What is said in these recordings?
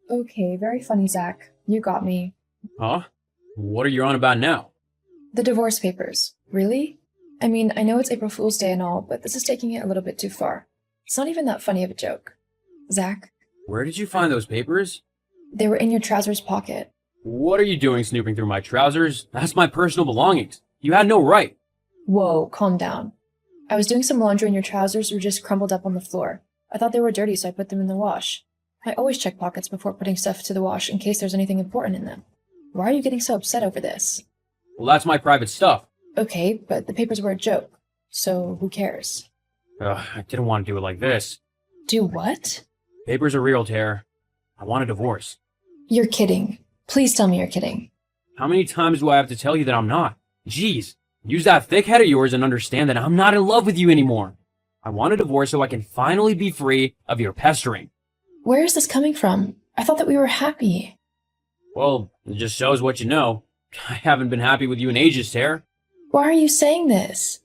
Okay, very funny, Zach. You got me. Huh? What are you on about now? The divorce papers. Really? I mean, I know it's April Fool's Day and all, but this is taking it a little bit too far. It's not even that funny of a joke. Zach, Where did you find those papers? they were in your trousers pocket. What are you doing snooping through my trousers? That's my personal belongings. You had no right. Whoa, calm down. I was doing some laundry and your trousers were just crumpled up on the floor. I thought they were dirty, so I put them in the wash. I always check pockets before putting stuff to the wash in case there's anything important in them. Why are you getting so upset over this? Well, that's my private stuff. Okay, but the papers were a joke, so who cares? I didn't want to do it like this. Do what? Papers are real, Tara. I want a divorce. You're kidding. Please tell me you're kidding. How many times do I have to tell you that I'm not? Jeez, use that thick head of yours and understand that I'm not in love with you anymore. I want a divorce so I can finally be free of your pestering. Where is this coming from? I thought that we were happy. Well, it just shows what you know. I haven't been happy with you in ages, Tara. Why are you saying this?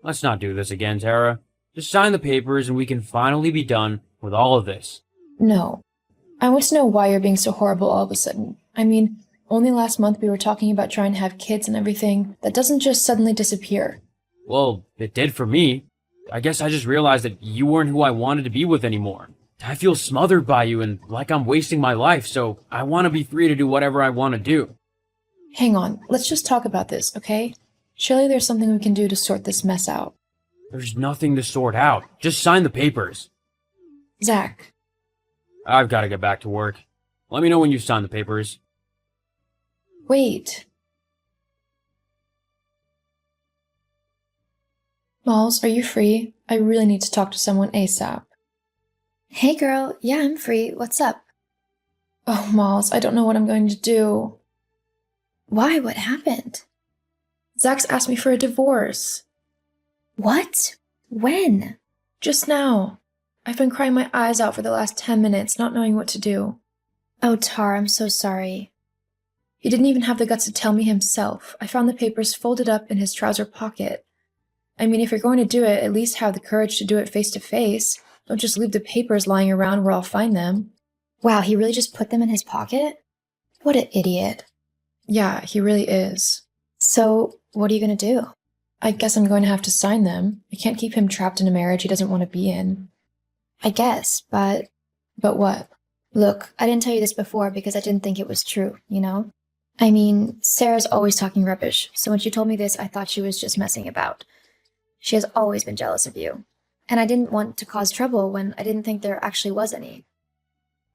Let's not do this again, Tara. Just sign the papers and we can finally be done with all of this. No. I want to know why you're being so horrible all of a sudden. I mean, only last month we were talking about trying to have kids and everything. That doesn't just suddenly disappear. Well, it did for me. I guess I just realized that you weren't who I wanted to be with anymore. I feel smothered by you and like I'm wasting my life, so I want to be free to do whatever I want to do. Hang on, let's just talk about this, okay? Surely there's something we can do to sort this mess out. There's nothing to sort out. Just sign the papers. Zach, I've got to get back to work. Let me know when you've signed the papers. wait. Malls, are you free? I really need to talk to someone ASAP. Hey girl, yeah, I'm free. What's up? Oh, Malls, I don't know what I'm going to do. Why? What happened? Zach's asked me for a divorce. What? When? Just now. I've been crying my eyes out for the last 10 minutes, not knowing what to do. Oh, Tar, I'm so sorry. He didn't even have the guts to tell me himself. I found the papers folded up in his trouser pocket. I mean, if you're going to do it, at least have the courage to do it face to face. Don't just leave the papers lying around where I'll find them. Wow, he really just put them in his pocket? What an idiot. Yeah, he really is. So, what are you gonna do? I guess I'm going to have to sign them. I can't keep him trapped in a marriage he doesn't want to be in. I guess, but But what? look, I didn't tell you this before because I didn't think it was true, you know? I mean, Sarah's always talking rubbish, so when she told me this, I thought she was just messing about. She has always been jealous of you. And I didn't want to cause trouble when I didn't think there actually was any.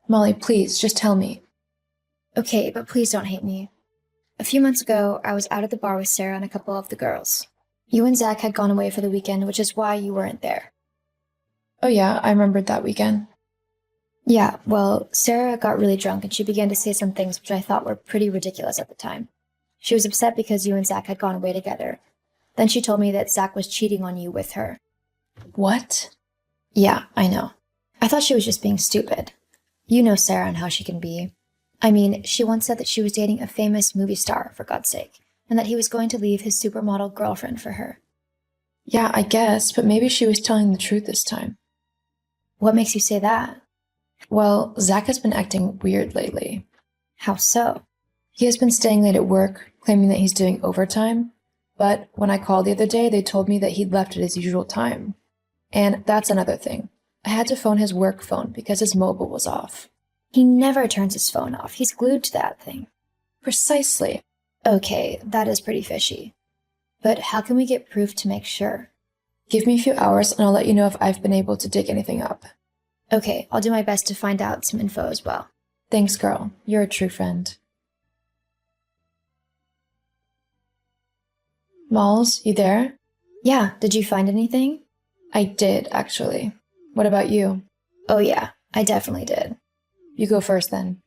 Molly, please, just tell me. Okay, but please don't hate me. A few months ago, I was out at the bar with Sarah and a couple of the girls. You and Zach had gone away for the weekend, which is why you weren't there. Oh yeah, I remembered that weekend. Yeah, well, Sarah got really drunk and she began to say some things which I thought were pretty ridiculous at the time. She was upset because you and Zach had gone away together. Then she told me that Zach was cheating on you with her. What? Yeah, I know. I thought she was just being stupid. You know Sarah and how she can be. I mean, she once said that she was dating a famous movie star, for God's sake, and that he was going to leave his supermodel girlfriend for her. Yeah, I guess, but maybe she was telling the truth this time. What makes you say that? Well, Zach has been acting weird lately. How so? He has been staying late at work, claiming that he's doing overtime. But when I called the other day, they told me that he'd left at his usual time. And that's another thing. I had to phone his work phone because his mobile was off. He never turns his phone off. He's glued to that thing. Precisely. Okay, that is pretty fishy. But how can we get proof to make sure? Give me a few hours and I'll let you know if I've been able to dig anything up. Okay, I'll do my best to find out some info as well. Thanks, girl. You're a true friend. Malls, you there? Yeah, did you find anything? I did, actually. What about you? Oh yeah, I definitely did. You go first then.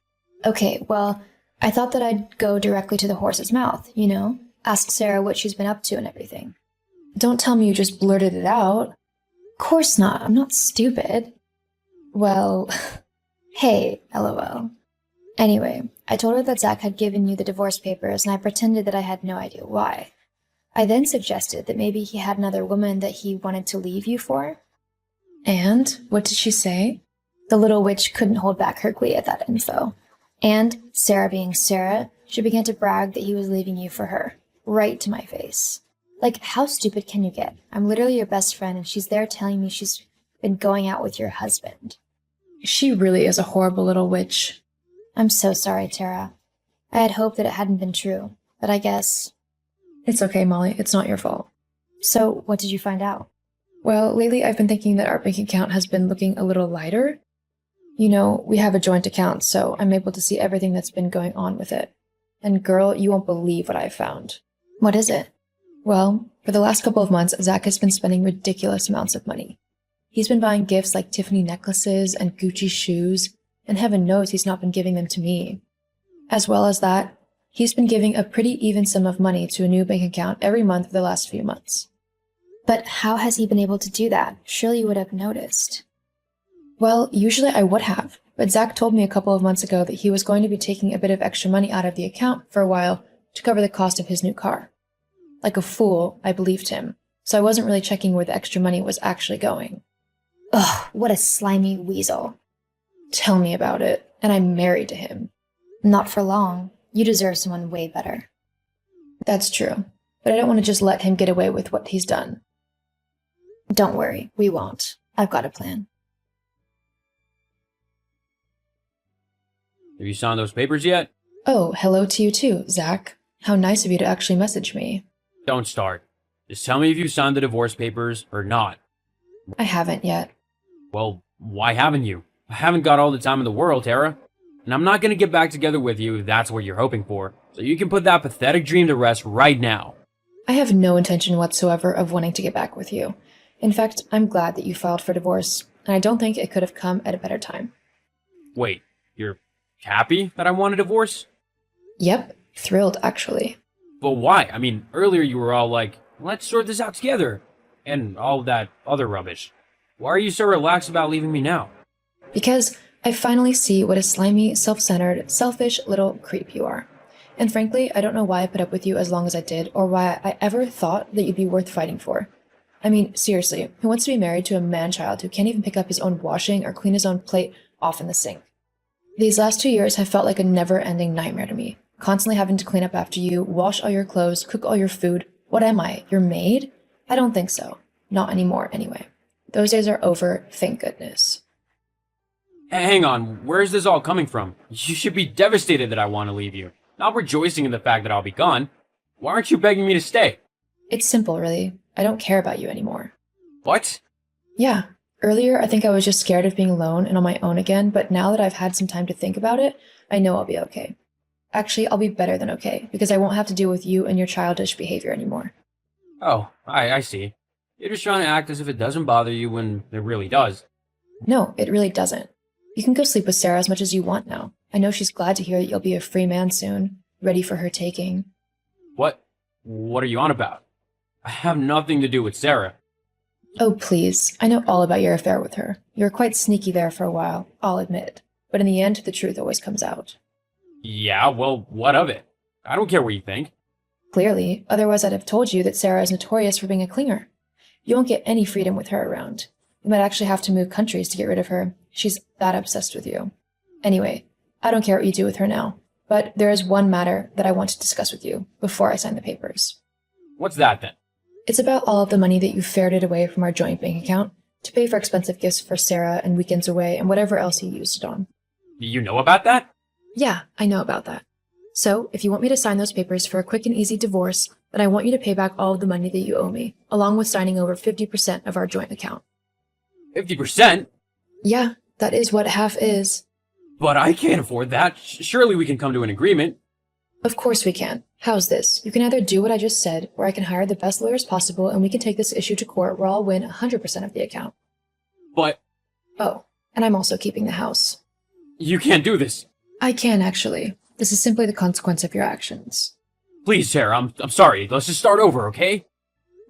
Okay, well, I thought that I'd go directly to the horse's mouth, you know? Ask Sarah what she's been up to and everything. Don't tell me you just blurted it out. Course not, I'm not stupid. Well, Hey, lol. Anyway, I told her that Zach had given you the divorce papers and I pretended that I had no idea why. I then suggested that maybe he had another woman that he wanted to leave you for. and what did she say? The little witch couldn't hold back her glee at that info. And, Sarah being Sarah, she began to brag that he was leaving you for her. Right to my face. Like, how stupid can you get? I'm literally your best friend, and she's there telling me she's been going out with your husband. She really is a horrible little witch. I'm so sorry, Tara. I had hoped that it hadn't been true, but I guess... It's okay, Molly. It's not your fault. So, what did you find out? Well, lately I've been thinking that our bank account has been looking a little lighter. You know, we have a joint account, so I'm able to see everything that's been going on with it. And girl, you won't believe what I've found. What is it? Well, for the last couple of months, Zach has been spending ridiculous amounts of money. He's been buying gifts like Tiffany necklaces and Gucci shoes, and heaven knows he's not been giving them to me. As well as that, he's been giving a pretty even sum of money to a new bank account every month for the last few months. But how has he been able to do that? Surely you would have noticed. Well, usually I would have, but Zach told me a couple of months ago that he was going to be taking a bit of extra money out of the account for a while to cover the cost of his new car. Like a fool, I believed him, so I wasn't really checking where the extra money was actually going. Ugh, what a slimy weasel. Tell me about it, and I'm married to him. Not for long. You deserve someone way better. That's true, but I don't want to just let him get away with what he's done. Don't worry, we won't. I've got a plan. Have you signed those papers yet? Oh, hello to you too, Zach. How nice of you to actually message me. Don't start. Just tell me if you signed the divorce papers or not. I haven't yet. Well, why haven't you? I haven't got all the time in the world, Tara. And I'm not going to get back together with you if that's what you're hoping for. So you can put that pathetic dream to rest right now. I have no intention whatsoever of wanting to get back with you. In fact, I'm glad that you filed for divorce, and I don't think it could have come at a better time. Wait, you're happy that I want a divorce? Yep, thrilled actually. But why? I mean, earlier you were all like, let's sort this out together, and all that other rubbish. Why are you so relaxed about leaving me now? Because I finally see what a slimy, self-centered, selfish little creep you are. And frankly, I don't know why I put up with you as long as I did, or why I ever thought that you'd be worth fighting for. I mean, seriously, who wants to be married to a man-child who can't even pick up his own washing or clean his own plate off in the sink? These last 2 years have felt like a never-ending nightmare to me. Constantly having to clean up after you, wash all your clothes, cook all your food. What am I, your maid? I don't think so. Not anymore, anyway. Those days are over, thank goodness. Hang on, where is this all coming from? You should be devastated that I want to leave you, not rejoicing in the fact that I'll be gone. Why aren't you begging me to stay? It's simple, really. I don't care about you anymore. What? Yeah. Earlier, I think I was just scared of being alone and on my own again, but now that I've had some time to think about it, I know I'll be okay. Actually, I'll be better than okay, because I won't have to deal with you and your childish behavior anymore. Oh, I see. You're just trying to act as if it doesn't bother you when it really does. No, it really doesn't. You can go sleep with Sarah as much as you want now. I know she's glad to hear that you'll be a free man soon, ready for her taking. What? What are you on about? I have nothing to do with Sarah. Oh, please. I know all about your affair with her. You were quite sneaky there for a while, I'll admit. But in the end, the truth always comes out. Yeah, well, what of it? I don't care what you think. Clearly, otherwise I'd have told you that Sarah is notorious for being a clinger. You won't get any freedom with her around. You might actually have to move countries to get rid of her. She's that obsessed with you. Anyway, I don't care what you do with her now. But there is one matter that I want to discuss with you before I sign the papers. What's that then? It's about all of the money that you ferreted away from our joint bank account to pay for expensive gifts for Sarah and weekends away and whatever else you used it on. You know about that? Yeah, I know about that. So, if you want me to sign those papers for a quick and easy divorce, then I want you to pay back all of the money that you owe me, along with signing over 50% of our joint account. 50%? Yeah, that is what half is. But I can't afford that. Surely we can come to an agreement. Of course we can. How's this? You can either do what I just said, or I can hire the best lawyers possible and we can take this issue to court where I'll win 100% of the account. But Oh, and I'm also keeping the house. you can't do this. I can, actually. This is simply the consequence of your actions. Please, Sarah, I'm sorry. Let's just start over, okay?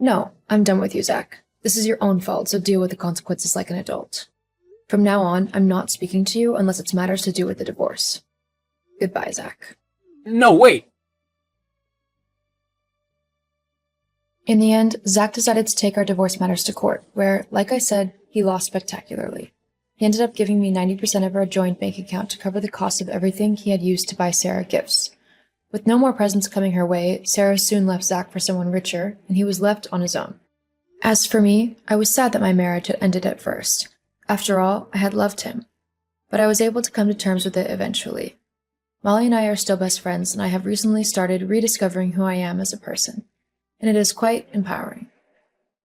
No, I'm done with you, Zach. This is your own fault, so deal with the consequences like an adult. From now on, I'm not speaking to you unless it's matters to do with the divorce. Goodbye, Zach. No, wait. In the end, Zach decided to take our divorce matters to court, where, like I said, he lost spectacularly. He ended up giving me 90% of our joint bank account to cover the cost of everything he had used to buy Sarah gifts. With no more presents coming her way, Sarah soon left Zach for someone richer, and he was left on his own. As for me, I was sad that my marriage had ended at first. After all, I had loved him. But I was able to come to terms with it eventually. Molly and I are still best friends, and I have recently started rediscovering who I am as a person. And it is quite empowering.